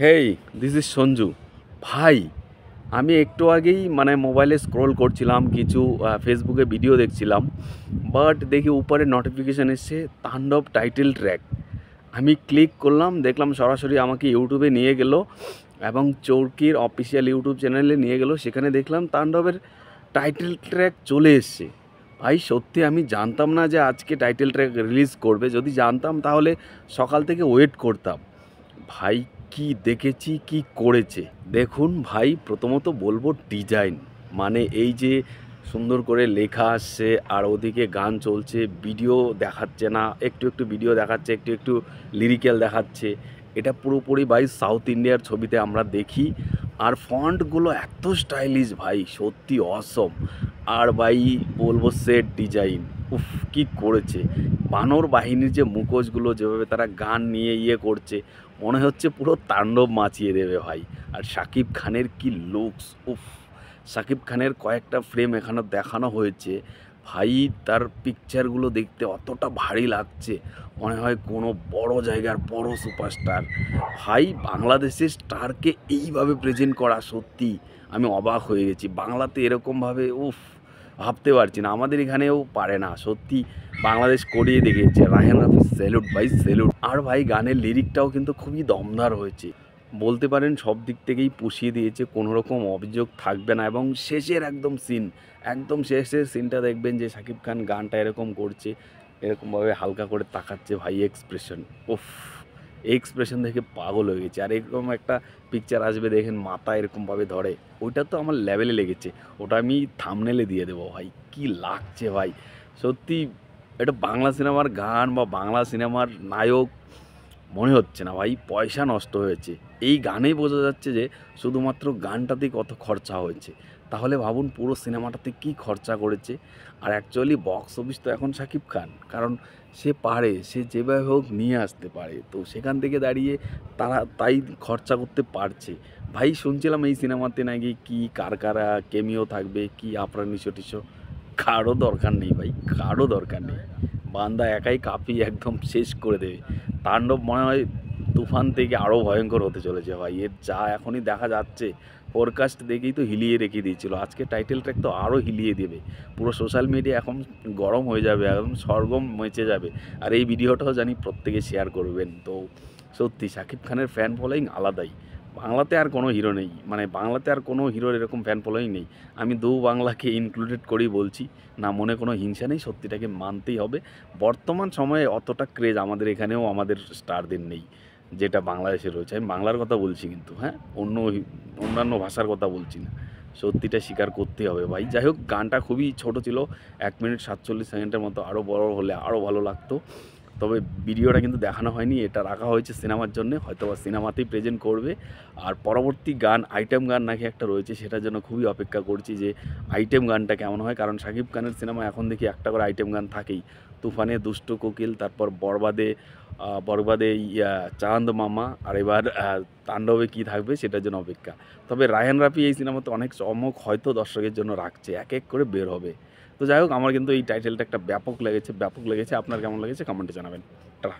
Hey, this is Sanju. ভাই, আমি একটু আগেই মোবাইলে স্ক্রল করছিলাম, কিছু ফেসবুকে ভিডিও দেখছিলাম। বাট দেখি উপরে নোটিফিকেশান এসছে তাণ্ডব টাইটেল ট্র্যাক। আমি ক্লিক করলাম, দেখলাম সরাসরি আমাকে ইউটিউবে নিয়ে গেল এবং চরকির অফিসিয়াল ইউটিউব চ্যানেলে নিয়ে গেল। সেখানে দেখলাম তাণ্ডবের টাইটেল ট্র্যাক চলে এসছে। ভাই সত্যি আমি জানতাম না যে আজকে টাইটেল ট্র্যাক রিলিজ করবে। যদি জানতাম তাহলে সকাল থেকে ওয়েট করতাম। ভাই, কি দেখেছি, কি করেছে দেখুন ভাই। প্রথমত বলবো ডিজাইন, এই যে সুন্দর করে লেখা আসছে আর ওদিকে গান চলছে, ভিডিও দেখাচ্ছে না, একটু একটু ভিডিও দেখাচ্ছে, একটু একটু লিরিক্যাল দেখাচ্ছে। এটা পুরোপুরি ভাই সাউথ ইন্ডিয়ার ছবিতে আমরা দেখি। আর ফন্টগুলো এত স্টাইলিশ ভাই, সত্যি অসম। আর ভাই বলবো সেট ডিজাইন, উফ কি করেছে। বানর বাহিনীর যে মুখোশগুলো যেভাবে তারা গান নিয়ে করছে, মনে হচ্ছে পুরো তাণ্ডব মাচিয়ে দেবে ভাই। আর শাকিব খানের কি লুকস, উফ। শাকিব খানের কয়েকটা ফ্রেম এখানে দেখানো হয়েছে ভাই। তার পিকচারগুলো দেখতে অতটা ভারী লাগছে, মনে হয় কোনো বড় জায়গার বড় সুপারস্টার। ভাই, বাংলাদেশের স্টারকে এইভাবে প্রেজেন্ট করা, সত্যি আমি অবাক হয়ে গেছি। বাংলাতে এরকমভাবে, উফ, ভাবতে পারছি না। আমাদের এখানেও পারে না, সত্যি বাংলাদেশ করিয়ে দেখিয়েছে। রায়হান রাফি, স্যালুট ভাই, স্যালুট। আর ভাই গানের লিরিকটাও কিন্তু খুবই দমদার হয়েছে, বলতে পারেন সব দিক থেকেই পুষিয়ে দিয়েছে, কোনো রকম অভিযোগ থাকবে না। এবং শেষের একদম সিন, একদম শেষের সিনটা দেখবেন যে শাকিব খান গানটা এরকম করছে, এরকমভাবে হালকা করে তাকাচ্ছে ভাই, এক্সপ্রেশন, উফ, এক্সপ্রেশন দেখে পাগল হয়ে গেছে। আর এরকম একটা পিকচার আসবে দেখেন, মাথা এরকমভাবে ধরে, ওইটা তো আমার লেভেলে লেগেছে। ওটা আমি থাম্বনেলে দিয়ে দেবো ভাই। কি লাগছে ভাই, সত্যি। এটা বাংলা সিনেমার গান বা বাংলা সিনেমার নায়ক মনে হচ্ছে না ভাই, পয়সা নষ্ট হয়েছে। এই গানেই বোঝা যাচ্ছে যে শুধুমাত্র গানটাতেই কত খরচা হয়েছে। তাহলে ভাবুন পুরো সিনেমাটাতে কী খরচা করেছে। আর অ্যাকচুয়ালি বক্স অফিস তো এখন শাকিব খান, কারণ সে পারে, সে যেভাবে হোক নিয়ে আসতে পারে। তো সেখান থেকে দাঁড়িয়ে তারা তাই খরচা করতে পারছে। ভাই শুনছিলাম এই সিনেমাতে নাকি কি কার কারা কেমিও থাকবে, কি আফরান নিশো টিশো। কারও দরকার নেই ভাই, কারও দরকার নেই। বান্দা একাই কাঁপিয়ে একদম শেষ করে দেবে। তাণ্ডব মনে হয় তুফান থেকে আরও ভয়ঙ্কর হতে চলেছে ভাই। এর যা এখনই দেখা যাচ্ছে, ফোরকাস্ট দেখেই তো হিলিয়ে রেখে দিয়েছিল। আজকে টাইটেল ট্র্যাক তো আরও হিলিয়ে দেবে। পুরো সোশ্যাল মিডিয়া এখন গরম হয়ে যাবে, একদম সরগম মচে যাবে। আর এই ভিডিওটাও জানি প্রত্যেকে শেয়ার করবেন। তো সত্যি শাকিব খানের ফ্যান ফলোয়িং আলাদাই। বাংলাতে আর কোনো হিরো নেই, বাংলাতে আর কোনো হিরোর এরকম ফ্যান ফলোয়িং নেই। আমি দু বাংলাকে ইনক্লুডেড করেই বলছি, না মনে কোনো হিংসা নেই, সত্যিটাকে মানতেই হবে। বর্তমান সময়ে অতটা ক্রেজ আমাদের এখানেও আমাদের স্টারদের নেই, যেটা বাংলাদেশে রয়েছে। আমি বাংলার কথা বলছি কিন্তু, হ্যাঁ, অন্যান্য ভাষার কথা বলছি না। সত্যিটা স্বীকার করতেই হবে ভাই। যাই হোক, গানটা খুবই ছোট ছিল, 1 মিনিট 47 সেকেন্ডের মতো। আরও বড় হলে আরও ভালো লাগতো। তবে ভিডিওটা কিন্তু দেখানো হয়নি, এটা রাখা হয়েছে সিনেমার জন্যে, হয়তোবা সিনেমাতেই প্রেজেন্ট করবে। আর পরবর্তী গান, আইটেম গান নাকি একটা রয়েছে, সেটার জন্য খুবই অপেক্ষা করছি যে আইটেম গানটা কেমন হয়। কারণ শাকিব খানের সিনেমা এখন দেখি একটা করে আইটেম গান থাকেই। তুফানে দুষ্টু কোকিল, তারপর বরবাদে চাঁদ মামা, আর এবার তাণ্ডবে কী থাকবে সেটার জন্য অপেক্ষা। তবে রায়হান রাফি এই সিনেমাতে অনেক চমক হয়তো দর্শকের জন্য রাখছে, এক এক করে বের হবে। তো যাই হোক, আমার কিন্তু এই টাইটেলটা একটা ব্যাপক লেগেছে, ব্যাপক লেগেছে। আপনার কেমন লেগেছে কমেন্টে জানাবেন। টাটা।